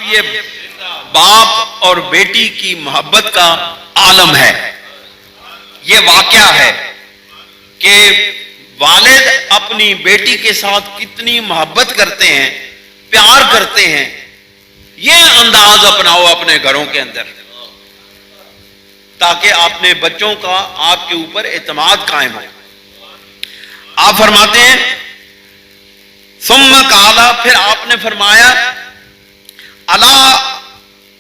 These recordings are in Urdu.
یہ باپ اور بیٹی کی محبت کا عالم ہے. یہ واقعہ ہے کہ والد اپنی بیٹی کے ساتھ کتنی محبت کرتے ہیں، پیار کرتے ہیں. یہ انداز اپناؤ اپنے گھروں کے اندر تاکہ اپنے بچوں کا آپ کے اوپر اعتماد قائم ہو. آپ فرماتے ہیں ثم قال، پھر آپ نے فرمایا الا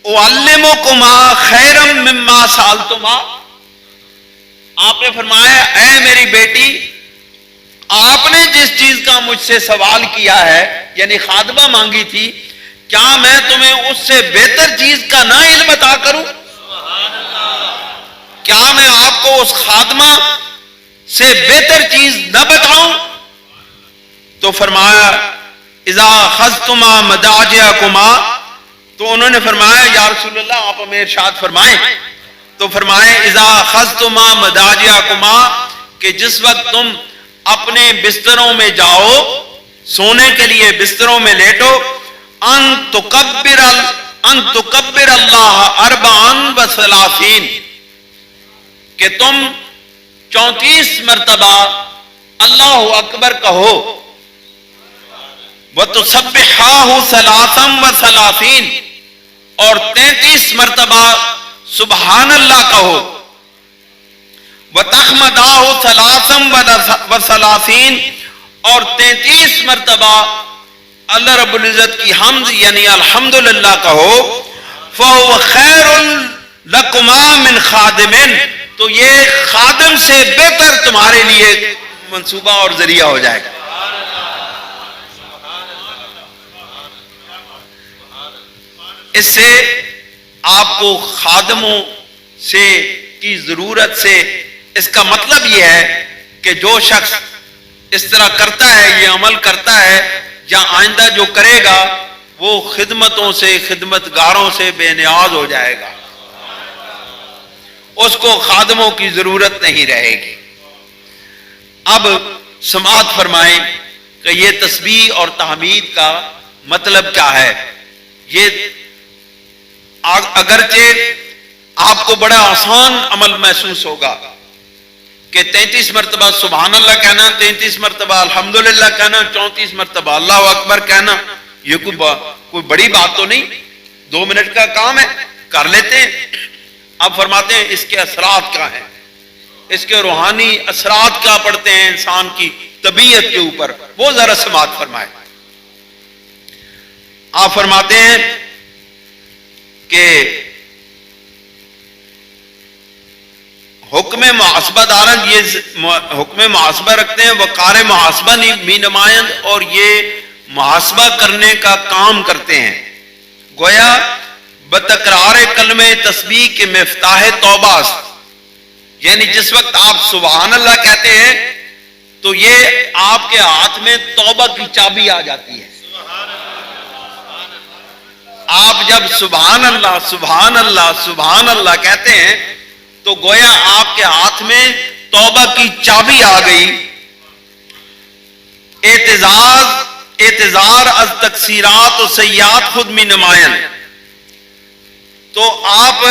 اعلمکما خیرا مما سالتما. آپ نے فرمایا اے میری بیٹی، آپ نے جس چیز کا مجھ سے سوال کیا ہے، یعنی خادمہ مانگی تھی، کیا میں تمہیں اس سے بہتر چیز کا نہ علم عطا کروں؟ کیا میں آپ کو اس خادمہ سے بہتر چیز نہ بتاؤں؟ تو فرمایا اذا خذتما مضاجعکما، تو انہوں نے فرمایا یا رسول اللہ آپ ہمیں ارشاد فرمائیں. تو فرمائے اذا خذتما مضاجعکما، کہ جس وقت تم اپنے بستروں میں جاؤ، سونے کے لیے بستروں میں لیٹو، ان تکبر اللہ اربعا و ثلاثین، کہ تم 34 مرتبہ اللہ اکبر کہو، وَتُسَبِّحَاهُ ثَلَاثًا وَثَلَاثِينَ، اور 33 مرتبہ سبحان اللہ کہو، وَتَحْمَدَاهُ ثَلَاثًا وَثَلَاثِينَ، اور 33 مرتبہ اللہ رب العزت کی حمد یعنی الحمدللہ کہو. فَهُوَ خَيْرٌ لَكُمَا مِنْ خَادِمٍ، تو یہ خادم سے بہتر تمہارے لیے منصوبہ اور ذریعہ ہو جائے گا. اس سے آپ کو خادموں سے کی ضرورت سے، اس کا مطلب یہ ہے کہ جو شخص اس طرح کرتا ہے، یہ عمل کرتا ہے، یا آئندہ جو کرے گا وہ خدمتوں سے، خدمتگاروں سے بے نیاز ہو جائے گا، اس کو خادموں کی ضرورت نہیں رہے گی. اب سماعت فرمائیں کہ یہ تسبیح اور تحمید کا مطلب کیا ہے. یہ اگرچہ آپ کو بڑا آسان عمل محسوس ہوگا کہ 33 مرتبہ سبحان اللہ کہنا، 33 مرتبہ الحمدللہ کہنا، 34 مرتبہ اللہ اکبر کہنا، یہ کوئی بڑی بات تو نہیں، 2 منٹ کا کام ہے، کر لیتے ہیں. اب فرماتے ہیں اس کے اثرات کیا ہیں، اس کے روحانی اثرات کیا پڑتے ہیں انسان کی طبیعت کے اوپر، وہ ذرا سماعت فرمائے. آپ فرماتے ہیں کہ حکم محاسبہ دارن، یہ حکم محاسبہ رکھتے ہیں، وقار محاسبہ بھی نمائند، اور یہ محاسبہ کرنے کا کام کرتے ہیں. گویا بتکرار کلمہ تسبیح کے مفتاح توبہ، یعنی جس وقت آپ سبحان اللہ کہتے ہیں تو یہ آپ کے ہاتھ میں توبہ کی چابی آ جاتی ہے. آپ جب سبحان اللہ سبحان اللہ سبحان اللہ کہتے ہیں تو گویا آپ کے ہاتھ میں توبہ کی چابی آ گئی. اعتذار از تقصیرات و سیئات خود میں نمائن، تو آپ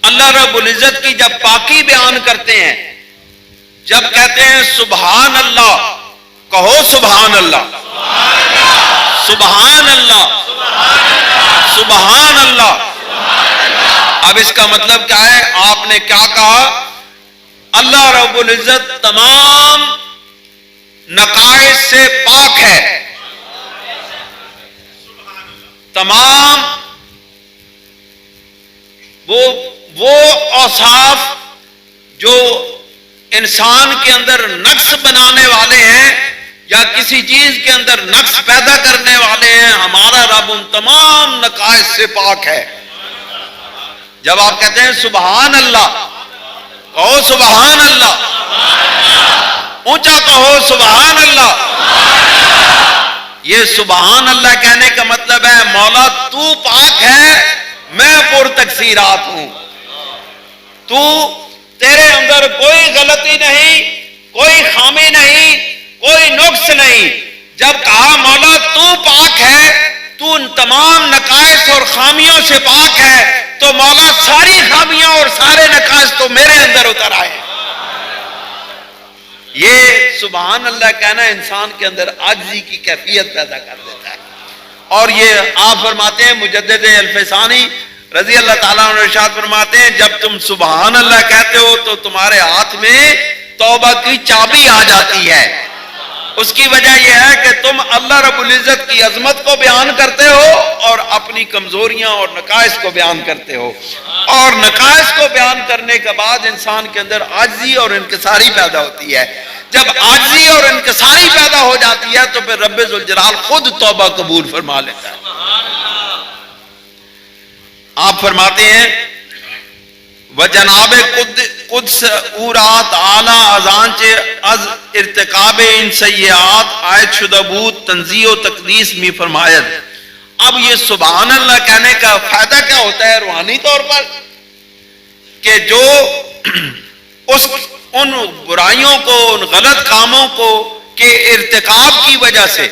اللہ رب العزت کی جب پاکی بیان کرتے ہیں، جب کہتے ہیں سبحان اللہ، کہو سبحان اللہ، سبحان اللہ، سبحان اللہ. اب اس کا مطلب کیا ہے؟ آپ نے کیا کہا؟ اللہ رب العزت تمام نقائص سے پاک ہے، تمام وہ اوصاف جو انسان کے اندر نقص بنانے والے ہیں یا کسی چیز کے اندر نقص پیدا کرنے والے ہیں، ہمارا رب ان تمام نقائص سے پاک ہے. جب آپ کہتے ہیں سبحان اللہ، کہو سبحان اللہ، اونچا کہو سبحان اللہ. یہ سبحان اللہ کہنے کا مطلب ہے مولا تو پاک ہے، میں پر تقصیرات ہوں، تیرے اندر کوئی غلطی نہیں، کوئی خامی نہیں، کوئی نقص نہیں. جب کہا مولا تو پاک ہے، تو ان تمام نقائص اور خامیوں سے پاک ہے، تو مولا ساری خامیاں اور سارے نقائص تو میرے اندر اتر آئے۔ یہ سبحان اللہ کہنا انسان کے اندر عاجزی کی کیفیت پیدا کر دیتا ہے۔ اور یہ آپ فرماتے ہیں مجدد الفسانی رضی اللہ تعالیٰ عنہ ارشاد فرماتے ہیں جب تم سبحان اللہ کہتے ہو تو تمہارے ہاتھ میں توبہ کی چابی آ جاتی ہے۔ اس کی وجہ یہ ہے کہ تم اللہ رب العزت کی عظمت کو بیان کرتے ہو اور اپنی کمزوریاں اور نقائص کو بیان کرتے ہو، اور نقائص کو بیان کرنے کے بعد انسان کے اندر عاجزی اور انکساری پیدا ہوتی ہے۔ جب عاجزی اور انکساری پیدا ہو جاتی ہے تو پھر رب ذوالجلال خود توبہ قبول فرما لیتا ہے۔ آپ فرماتے ہیں وجناب قدس او رات اعلی ازانچ از ارتکاب ان سیئات آیت شدہ بود تنزیہ و تقدیس می فرمایت۔ اب یہ سبحان اللہ کہنے کا فائدہ کیا ہوتا ہے روحانی طور پر؟ کہ جو ان برائیوں کو، ان غلط کاموں کو کے ارتکاب کی وجہ سے،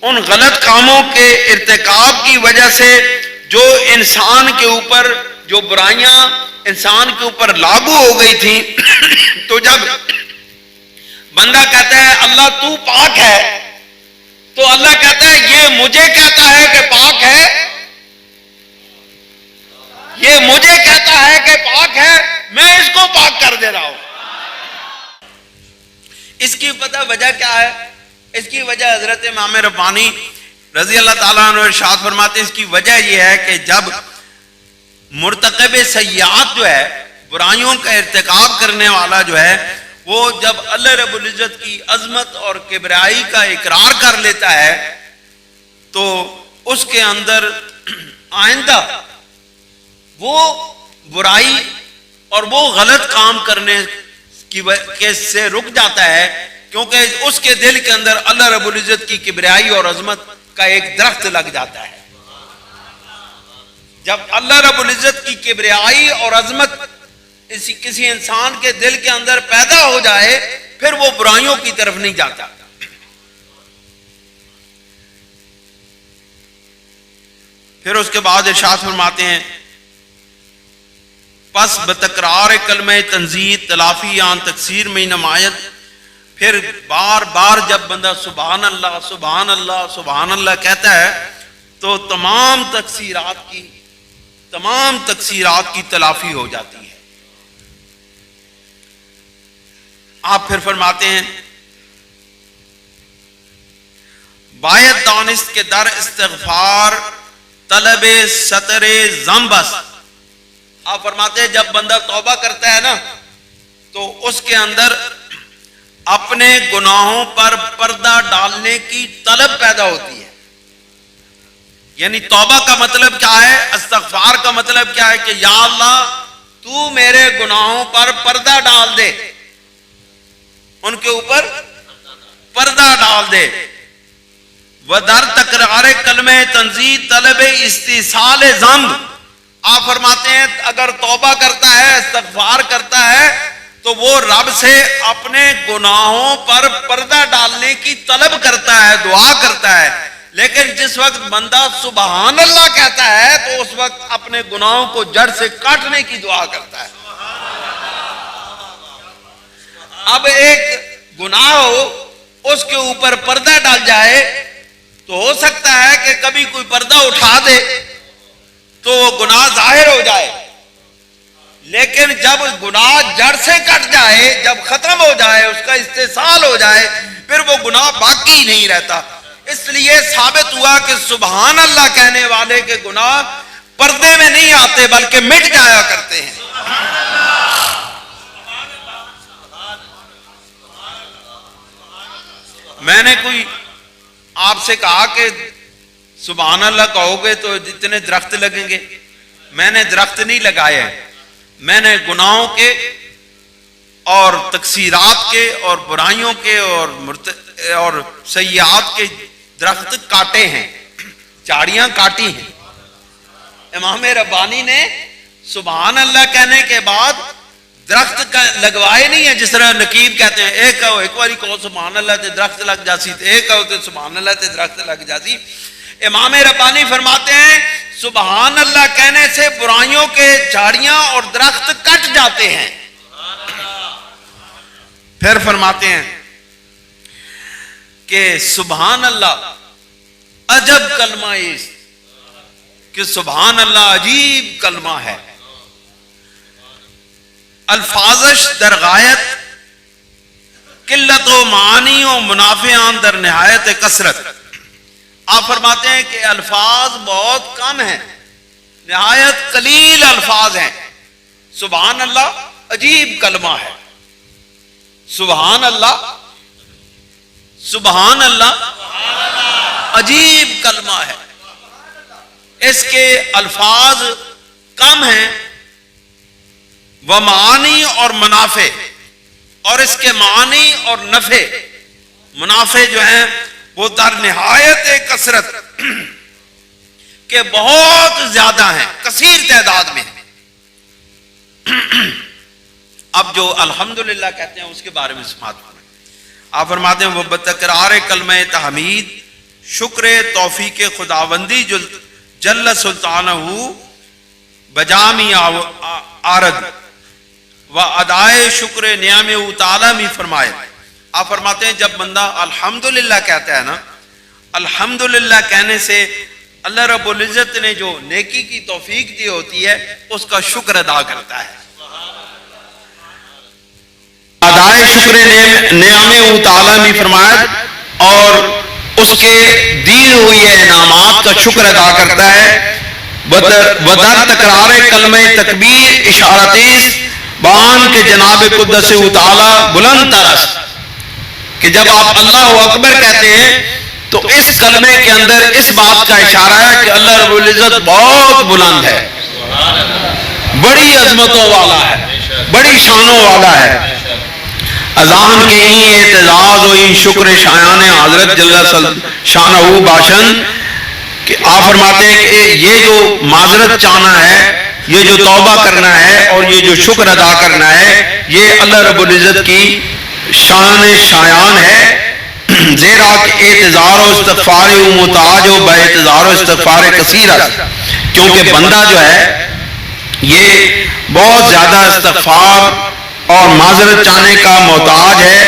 ان غلط کاموں کے ارتکاب کی وجہ سے جو انسان کے اوپر، جو برائیاں انسان کے اوپر لاگو ہو گئی تھیں، تو جب بندہ کہتا ہے اللہ تو پاک ہے، تو اللہ کہتا ہے یہ مجھے کہتا ہے کہ پاک ہے، یہ مجھے کہتا ہے کہ پاک ہے، میں اس کو پاک کر دے رہا ہوں۔ اس کی پتہ وجہ کیا ہے؟ اس کی وجہ حضرت امام ربانی رضی اللہ تعالیٰ عنہ ارشاد فرماتے ہیں اس کی وجہ یہ ہے کہ جب مرتکب سیئات جو ہے، برائیوں کا ارتکاب کرنے والا جو ہے، وہ جب اللہ رب العزت کی عظمت اور کبریائی کا اقرار کر لیتا ہے تو اس کے اندر آئندہ وہ برائی اور وہ غلط کام کرنے کی سے رک جاتا ہے، کیونکہ اس کے دل کے اندر اللہ رب العزت کی کبریائی اور عظمت کا ایک درخت لگ جاتا ہے۔ جب اللہ رب العزت کی کبریائی اور عظمت کسی انسان کے دل کے اندر پیدا ہو جائے پھر وہ برائیوں کی طرف نہیں جاتا۔ پھر اس کے بعد ارشاد فرماتے ہیں پس بتکرار کلمہ تنزیہ تلافی آن تکثیر میں نمایت، پھر بار بار جب بندہ سبحان اللہ سبحان اللہ سبحان اللہ کہتا ہے تو تمام تقصیرات کی تلافی ہو جاتی ہے۔ آپ پھر فرماتے ہیں باید دانست کے در استغفار طلب ستر ذنبس۔ آپ فرماتے ہیں جب بندہ توبہ کرتا ہے نا تو اس کے اندر اپنے گناہوں پر پردہ ڈالنے کی طلب پیدا ہوتی ہے۔ یعنی توبہ کا مطلب کیا ہے؟ استغفار کا مطلب کیا ہے کہ یا اللہ تو میرے گناہوں پر پردہ ڈال دے، ان کے اوپر پردہ ڈال دے۔ ودر تکرار کلمہ تنزیہ طلب استیصال ذنب۔ آپ فرماتے ہیں اگر توبہ کرتا ہے، استغفار کرتا ہے تو وہ رب سے اپنے گناہوں پر پردہ ڈالنے کی طلب کرتا ہے، دعا کرتا ہے، لیکن جس وقت بندہ سبحان اللہ کہتا ہے تو اس وقت اپنے گناہوں کو جڑ سے کاٹنے کی دعا کرتا ہے۔ اب ایک گناہ ہو اس کے اوپر پردہ ڈال جائے تو ہو سکتا ہے کہ کبھی کوئی پردہ اٹھا دے تو وہ گناہ ظاہر ہو جائے، لیکن جب گناہ جڑ سے کٹ جائے، جب ختم ہو جائے، اس کا استحصال ہو جائے، پھر وہ گناہ باقی نہیں رہتا۔ اس لیے ثابت ہوا کہ سبحان اللہ کہنے والے کے گناہ پردے میں نہیں آتے بلکہ مٹ جایا کرتے ہیں۔ میں نے کوئی آپ سے کہا کہ سبحان اللہ کہو گے تو جتنے درخت لگیں گے، میں نے درخت نہیں لگائے، میں نے گناہوں کے اور تقصیرات کے اور برائیوں کے اور سیئات کے درخت کاٹے ہیں، چاڑیاں کاٹی ہیں۔ امام ربانی نے سبحان اللہ کہنے کے بعد درخت لگوائے نہیں ہیں، جس طرح نقیب کہتے ہیں ایک باری کہو سبحان اللہ تے درخت لگ جاسی، ایک کہو تے سبحان اللہ تے درخت لگ جاسی۔ امام ربانی فرماتے ہیں سبحان اللہ کہنے سے برائیوں کے جھاڑیاں اور درخت کٹ جاتے ہیں. پھر فرماتے ہیں کہ سبحان اللہ عجب کلمہ اس، کہ سبحان اللہ عجیب کلمہ ہے، الفاظش در غایت قلت و معانی و منافعان در نہایت کثرت. آپ فرماتے ہیں کہ الفاظ بہت کم ہیں، نہایت قلیل الفاظ ہیں. سبحان اللہ عجیب کلمہ ہے. سبحان اللہ، سبحان اللہ عجیب کلمہ ہے. اس کے الفاظ کم ہیں، وہ معانی اور منافع، اور اس کے معنی اور نفع، منافع جو ہیں وہ در نہایت کثرت کہ بہت زیادہ ہیں، کثیر تعداد میں. اب جو الحمدللہ کہتے ہیں اس کے بارے میں سماعت کریں. آپ فرماتے ہیں وہ بتکرار کلمہ تحمید شکر توفیق خداوندی جل سلطانہ بجامی آرد و ادائے شکر نعم تعالی میں فرمائے. آپ فرماتے ہیں جب بندہ الحمدللہ کہتا ہے نا، الحمدللہ کہنے سے اللہ رب العزت نے جو نیکی کی توفیق دی ہوتی ہے اس کا شکر ادا کرتا ہے. ادائے شکر نعم تعالی میں فرمایا اور اس کے دی ہوئی انعامات کا شکر ادا کرتا ہے. ودر تکرار کلمہ تکبیر اشارتیس بان کے جناب قدس تعالی بلند ترس، کہ جب آپ اللہ اکبر کہتے ہیں تو اس کلمے کے اندر اس بات کا اشارہ ہے کہ اللہ رب العزت بہت بلند ہے، بڑی عظمتوں والا ہے، بڑی شانوں والا ہے. اذان کے ہی اعتزاز و این شکر شایان حضرت جل شانہ باشن، کہ آپ فرماتے ہیں کہ یہ جو معذرت چاہنا ہے، یہ جو توبہ کرنا ہے اور یہ جو شکر ادا کرنا ہے، یہ اللہ رب العزت کی شان شایان ہے. زیرا کہ اعتذار و استغفار و محتاج و بے اعتذار و استغفار کثیرت، کیونکہ بندہ جو ہے یہ بہت زیادہ استغفار اور معذرت چاہنے کا محتاج ہے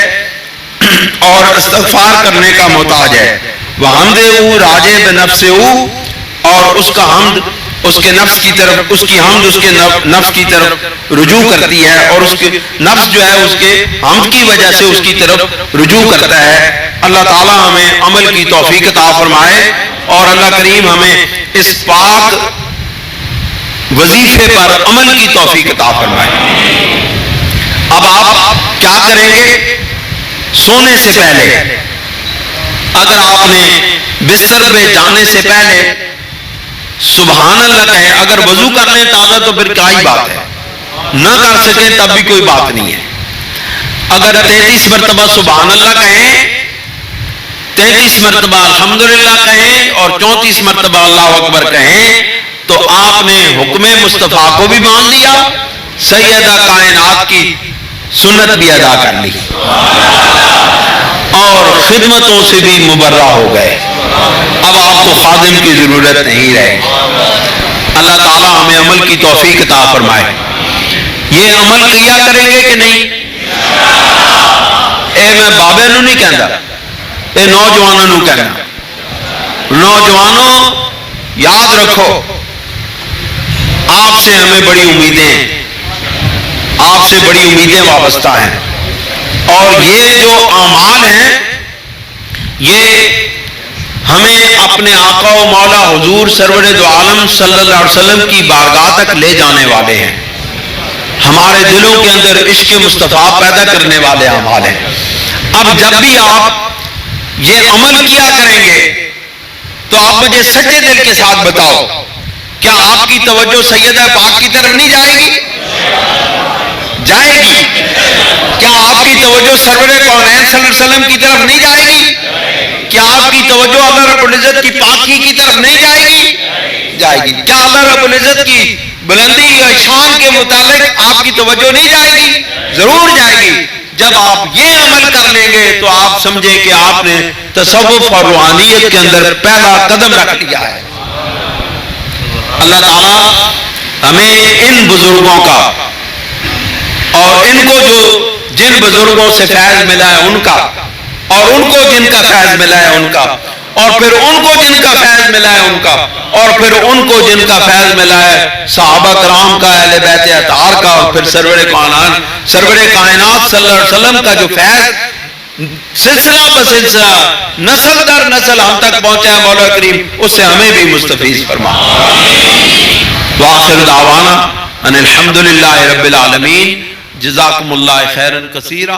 اور استغفار کرنے کا محتاج ہے. وَحَمْدُ راجع بِنَفْسِهُ، اور اس کا حمد اس کے نفس کی طرف، اس کی حمد اس کے نفس کی طرف رجوع کرتی ہے، اور اس کے نفس جو ہے اس کے حمد کی وجہ سے اس کی طرف رجوع کرتا ہے. اللہ تعالی ہمیں عمل کی توفیق عطا فرمائے اور اللہ کریم ہمیں اس پاک وظیفے پر عمل کی توفیق عطا فرمائے. اب آپ کیا کریں گے؟ سونے سے پہلے اگر آپ نے بستر پہ جانے سے پہلے سبحان اللہ کہیں. اگر وضو کر لیں تازہ تو پھر کیا ہی بات ہے، نہ کر سکیں تب بھی کوئی بات نہیں ہے. اگر 33 مرتبہ سبحان اللہ کہیں، 33 مرتبہ الحمدللہ کہیں اور 34 مرتبہ اللہ اکبر کہیں تو آپ نے حکم مصطفیٰ کو بھی مان لیا، سیدہ کائنات کی سنت بھی ادا کر لی اور خدمتوں سے بھی مبرہ ہو گئے. اب آپ کو خادم کی ضرورت نہیں رہے. اللہ تعالی ہمیں عمل کی توفیق عطا فرمائے. یہ عمل کیا کریں گے کہ نہیں؟ اے میں بابے نو نہیں کہتا، اے نوجوانوں نو کہنا. نوجوانوں یاد رکھو آپ سے ہمیں بڑی امیدیں ہیں، آپ سے بڑی امیدیں وابستہ ہیں، اور یہ جو اعمال ہیں یہ ہمیں اپنے آقا و مولا حضور سرور دو عالم صلی اللہ علیہ وسلم کی بارگاہ تک لے جانے والے ہیں. ہمارے دلوں کے اندر عشق مصطفیٰ پیدا کرنے والے اعمال ہیں. اب جب بھی آپ یہ عمل کیا کریں گے تو آپ مجھے سچے دل کے ساتھ بتاؤ، کیا آپ کی توجہ سیدہ پاک کی طرف نہیں جائے گی؟ جائے گی. کیا آپ کی توجہ سرور کونین صلی اللہ علیہ وسلم کی طرف نہیں جائے گی؟ کیا آپ کی توجہ اللہ رب العزت کی پاکی کی طرف نہیں جائے گی؟ جائے گی. کیا اللہ رب العزت کی بلندی یا شان کے متعلق آپ کی توجہ نہیں جائے گی؟ ضرور جائے گی. جب آپ یہ عمل کر لیں گے تو آپ سمجھیں کہ آپ نے تصوف اور روحانیت کے اندر پہلا قدم رکھ لیا ہے۔ اللہ تعالیٰ ہمیں ان بزرگوں کا اور ان کو جو جن بزرگوں سے فیض ملا ہے ان کا، اور ان کو جن کا فیض ملا ہے ان کا، اور پھر ان کو جن کا فیض ملا ہے ان کا، اور پھر ان کو جن کا فیض ملا ہے صحابہ کرام کا، اہل بیت اطہار کا، اور پھر سرور کائنات صلی اللہ علیہ وسلم کا جو فیض سلسلہ بسلسلہ نسل در نسل ہم تک پہنچا ہے، مولا کریم اس سے ہمیں بھی مستفیض فرما۔ وآخر دعوانا ان الحمدللہ رب العالمین۔ جزاکم اللہ خیرا کثیرا۔